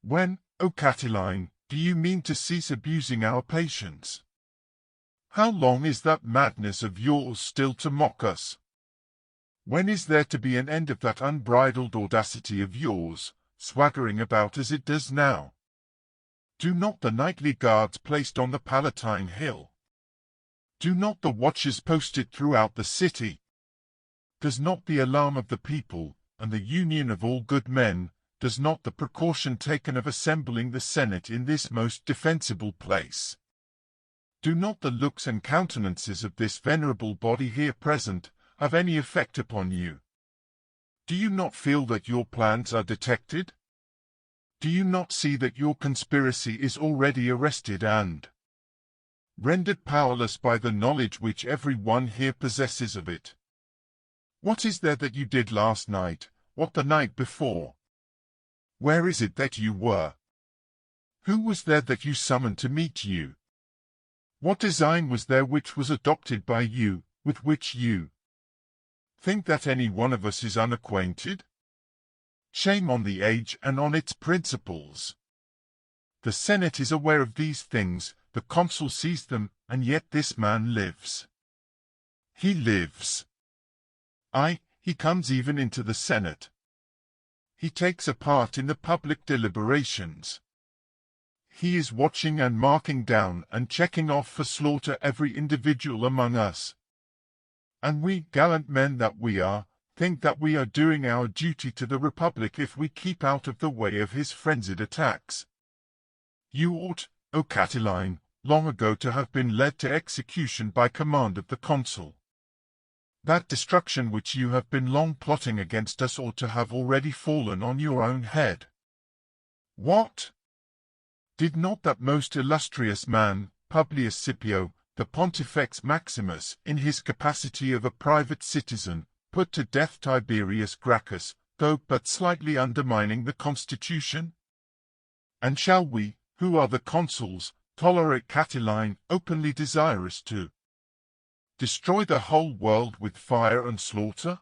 When, O Catiline, do you mean to cease abusing our patience? How long is that madness of yours still to mock us? When is there to be an end of that unbridled audacity of yours, swaggering about as it does now? Do not the nightly guards placed on the Palatine Hill? Do not the watchers posted throughout the city? Does not the alarm of the people, and the union of all good men, does not the precaution taken of assembling the Senate in this most defensible place? Do not the looks and countenances of this venerable body here present have any effect upon you? Do you not feel that your plans are detected? Do you not see that your conspiracy is already arrested and rendered powerless by the knowledge which every one here possesses of it? What is there that you did last night, what the night before? Where is it that you were? Who was there that you summoned to meet you? What design was there which was adopted by you, with which you think that any one of us is unacquainted? Shame on the age and on its principles. The Senate is aware of these things, the Consul sees them, and yet this man lives. He lives. Aye, he comes even into the Senate. He takes a part in the public deliberations. He is watching and marking down and checking off for slaughter every individual among us. And we, gallant men that we are, think that we are doing our duty to the Republic if we keep out of the way of his frenzied attacks. You ought, O Catiline, long ago to have been led to execution by command of the Consul. That destruction which you have been long plotting against us ought to have already fallen on your own head. What? Did not that most illustrious man, Publius Scipio, the Pontifex Maximus, in his capacity of a private citizen, put to death Tiberius Gracchus, though but slightly undermining the constitution? And shall we, who are the consuls, tolerate Catiline, openly desirous to destroy the whole world with fire and slaughter?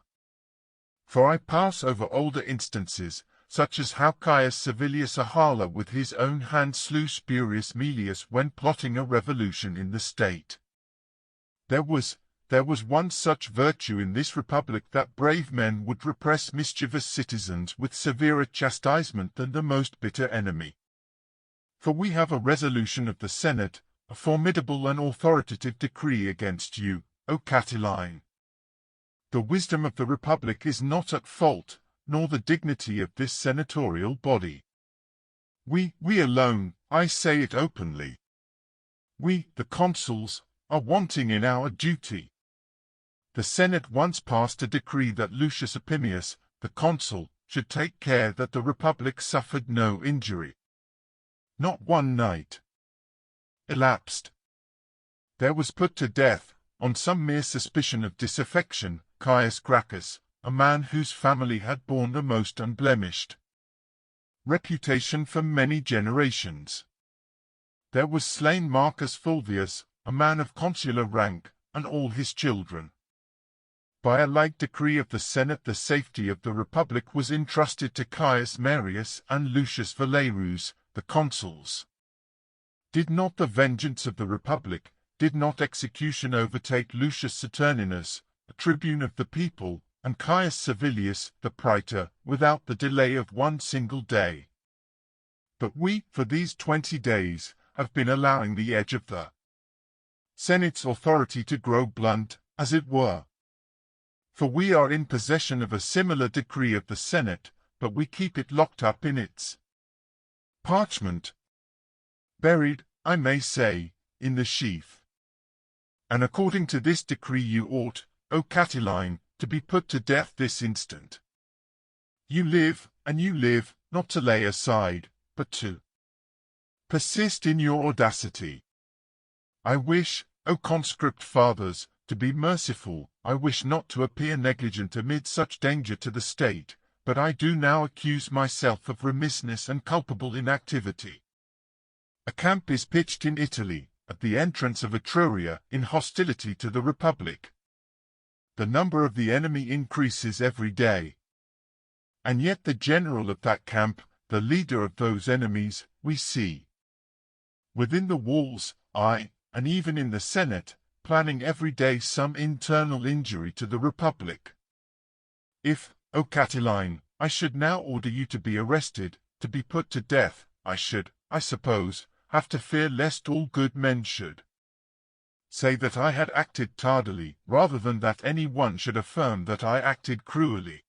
For I pass over older instances, such as how Caius Servilius Ahala with his own hand slew Spurius Melius when plotting a revolution in the state. There was one such virtue in this republic that brave men would repress mischievous citizens with severer chastisement than the most bitter enemy. For we have a resolution of the Senate, a formidable and authoritative decree against you, O Catiline. The wisdom of the Republic is not at fault, nor the dignity of this senatorial body. We alone, I say it openly. We, the consuls, are wanting in our duty. The Senate once passed a decree that Lucius Opimius, the consul, should take care that the Republic suffered no injury. Not one night elapsed. There was put to death, on some mere suspicion of disaffection, Caius Gracchus, a man whose family had borne a most unblemished reputation for many generations. There was slain Marcus Fulvius, a man of consular rank, and all his children. By a like decree of the Senate the safety of the Republic was entrusted to Caius Marius and Lucius Valerius, the consuls. Did not the vengeance of the Republic, did not execution overtake Lucius Saturninus, a tribune of the people, and Caius Servilius, the Prætor, without the delay of one single day? But we, for these 20 days, have been allowing the edge of the Senate's authority to grow blunt, as it were. For we are in possession of a similar decree of the Senate, but we keep it locked up in its parchment, buried, I may say, in the sheath. And according to this decree you ought, O Catiline, to be put to death this instant. You live, and you live, not to lay aside, but to persist in your audacity. I wish, O conscript fathers, to be merciful. I wish not to appear negligent amid such danger to the state, but I do now accuse myself of remissness and culpable inactivity. A camp is pitched in Italy, at the entrance of Etruria, in hostility to the Republic. The number of the enemy increases every day. And yet the general of that camp, the leader of those enemies, we see. Within the walls, aye, and even in the Senate, planning every day some internal injury to the Republic. If, O Catiline, I should now order you to be arrested, to be put to death, I should, I suppose, have to fear lest all good men should say that I had acted tardily, rather than that any one should affirm that I acted cruelly.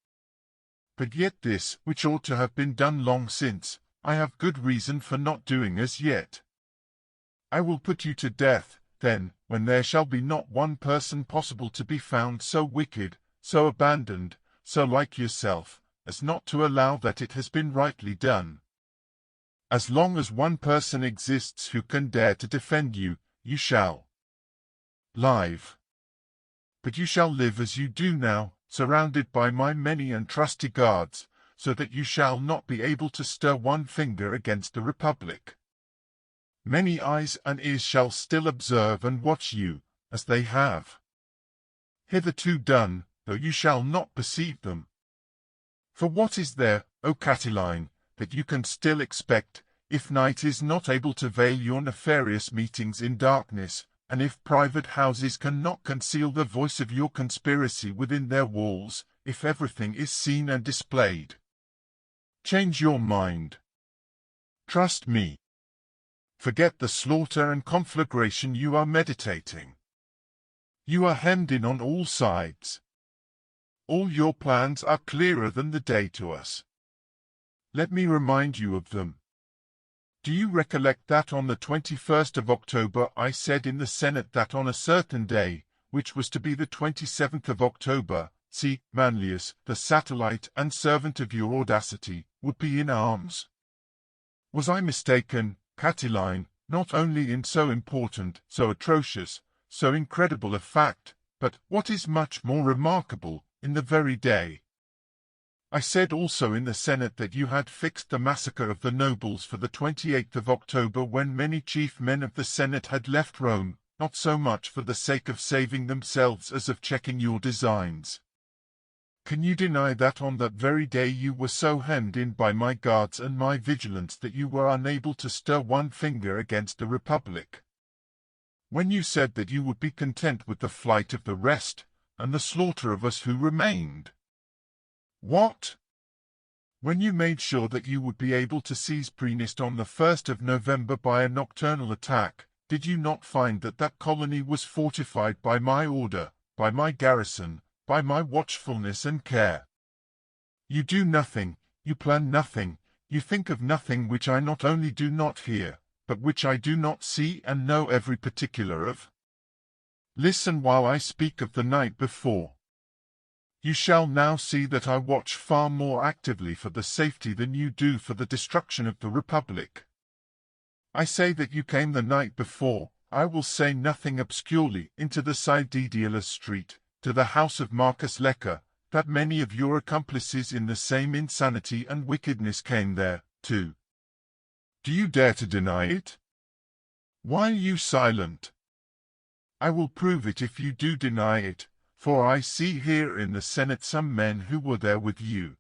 But yet this, which ought to have been done long since, I have good reason for not doing as yet. I will put you to death, then, when there shall be not one person possible to be found so wicked, so abandoned, so like yourself, as not to allow that it has been rightly done. As long as one person exists who can dare to defend you, you shall live. But you shall live as you do now, surrounded by my many and trusty guards, so that you shall not be able to stir one finger against the Republic. Many eyes and ears shall still observe and watch you, as they have hitherto done, though you shall not perceive them. For what is there, O Catiline, that you can still expect, if night is not able to veil your nefarious meetings in darkness, and if private houses cannot conceal the voice of your conspiracy within their walls, if everything is seen and displayed? Change your mind. Trust me. Forget the slaughter and conflagration you are meditating. You are hemmed in on all sides. All your plans are clearer than the day to us. Let me remind you of them. Do you recollect that on the 21st of October I said in the Senate that on a certain day, which was to be the 27th of October, Manlius, the satellite and servant of your audacity, would be in arms? Was I mistaken, Catiline, not only in so important, so atrocious, so incredible a fact, but, what is much more remarkable, in the very day? I said also in the Senate that you had fixed the massacre of the nobles for the 28th of October, when many chief men of the Senate had left Rome, not so much for the sake of saving themselves as of checking your designs. Can you deny that on that very day you were so hemmed in by my guards and my vigilance that you were unable to stir one finger against the Republic? When you said that you would be content with the flight of the rest, and the slaughter of us who remained? What? When you made sure that you would be able to seize Praenest on the 1st of November by a nocturnal attack, did you not find that that colony was fortified by my order, by my garrison, by my watchfulness and care? You do nothing, you plan nothing, you think of nothing which I not only do not hear, but which I do not see and know every particular of. Listen while I speak of the night before. You shall now see that I watch far more actively for the safety than you do for the destruction of the Republic. I say that you came the night before, I will say nothing obscurely, into the Edile street, to the house of Marcus Lecker, that many of your accomplices in the same insanity and wickedness came there, too. Do you dare to deny it? Why are you silent? I will prove it if you do deny it. For I see here in the Senate some men who were there with you,